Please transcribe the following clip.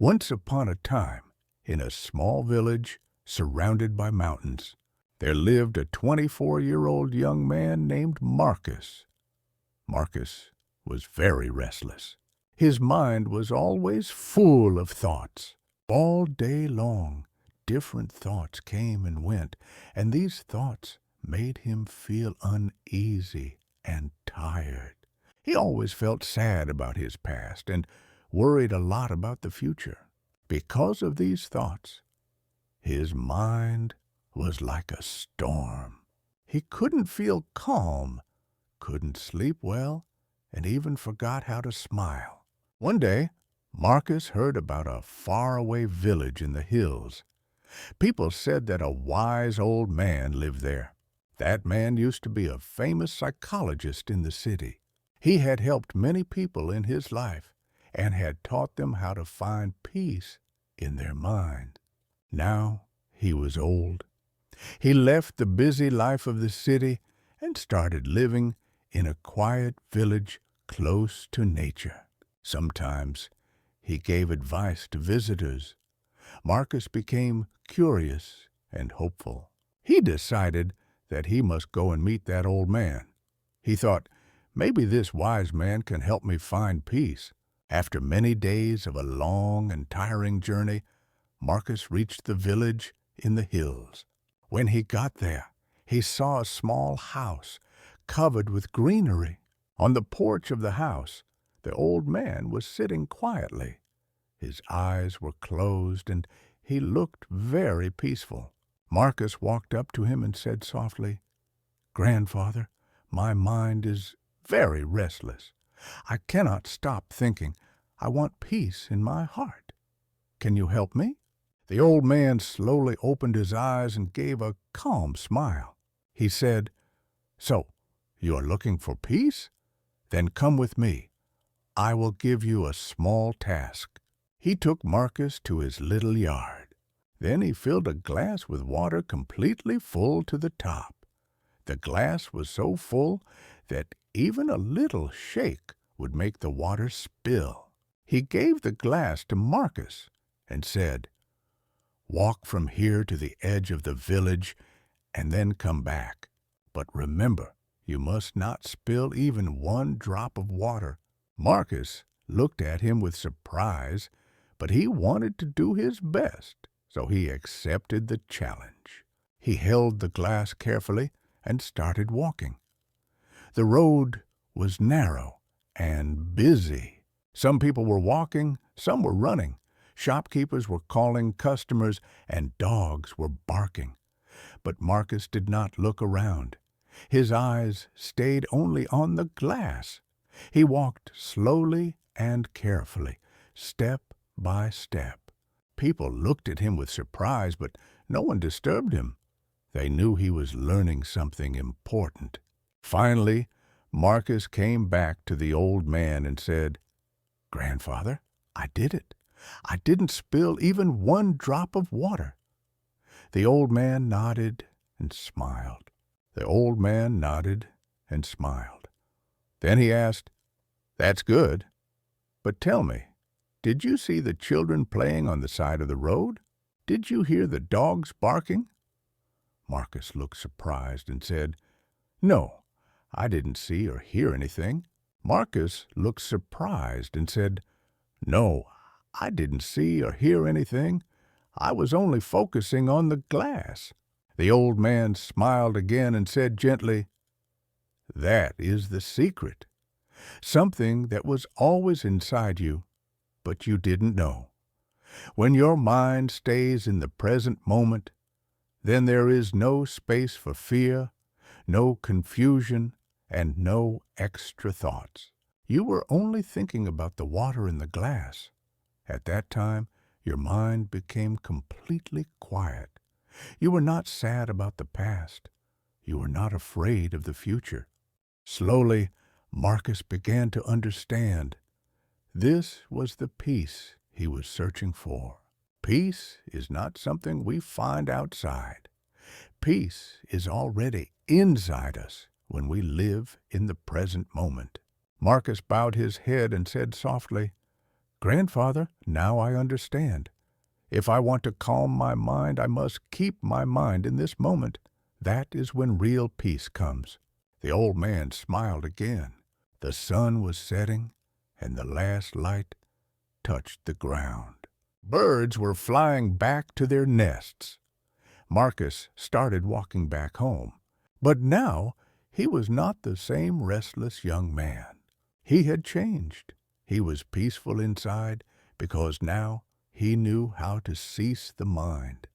Once upon a time, in a small village surrounded by mountains, there lived a 24-year-old young man named Marcus. Marcus was very restless. His mind was always full of thoughts. All day long, different thoughts came and went, and these thoughts made him feel uneasy and tired. He always felt sad about his past and worried a lot about the future. Because of these thoughts, his mind was like a storm. He couldn't feel calm, couldn't sleep well, and even forgot how to smile. One day, Marcus heard about a faraway village in the hills. People said that a wise old man lived there. That man used to be a famous psychologist in the city. He had helped many people in his life and had taught them how to find peace in their mind. Now he was old. He left the busy life of the city and started living in a quiet village close to nature. Sometimes he gave advice to visitors. Marcus became curious and hopeful. He decided that he must go and meet that old man. He thought, maybe this wise man can help me find peace. After many days of a long and tiring journey, Marcus reached the village in the hills. When he got there, he saw a small house covered with greenery. On the porch of the house, the old man was sitting quietly. His eyes were closed, and he looked very peaceful. Marcus walked up to him and said softly, "Grandfather, my mind is very restless. I cannot stop thinking. I want peace in my heart. Can you help me?" The old man slowly opened his eyes and gave a calm smile. He said, "So, you are looking for peace? Then come with me. I will give you a small task." He took Marcus to his little yard. Then he filled a glass with water completely full to the top. The glass was so full that even a little shake would make the water spill. He gave the glass to Marcus and said, "Walk from here to the edge of the village and then come back. But remember, you must not spill even one drop of water." Marcus looked at him with surprise, but he wanted to do his best, so he accepted the challenge. He held the glass carefully and started walking. The road was narrow and busy. Some people were walking, some were running. Shopkeepers were calling customers, and dogs were barking. But Marcus did not look around. His eyes stayed only on the glass. He walked slowly and carefully, step by step. People looked at him with surprise, but no one disturbed him. They knew he was learning something important. Finally, Marcus came back to the old man and said, "Grandfather, I did it. I didn't spill even one drop of water." The old man nodded and smiled. The old man nodded and smiled. Then he asked, "That's good. But tell me, did you see the children playing on the side of the road? Did you hear the dogs barking?" Marcus looked surprised and said, "No, I didn't see or hear anything." Marcus looked surprised and said, "No, I didn't see or hear anything. I was only focusing on the glass." The old man smiled again and said gently, "That is the secret. Something that was always inside you, but you didn't know. When your mind stays in the present moment, then there is no space for fear, no confusion, and no extra thoughts. You were only thinking about the water in the glass. At that time, your mind became completely quiet. You were not sad about the past. You were not afraid of the future." Slowly, Marcus began to understand. This was the peace he was searching for. Peace is not something we find outside. Peace is already inside us when we live in the present moment. Marcus bowed his head and said softly, Grandfather, now I understand. If I want to calm my mind, I must keep my mind in this moment. That is when real peace comes. The old man smiled again. The sun was setting, and the last light touched the ground. Birds were flying back to their nests. Marcus started walking back home. But now he was not the same restless young man. He had changed. He was peaceful inside because now he knew how to cease the mind.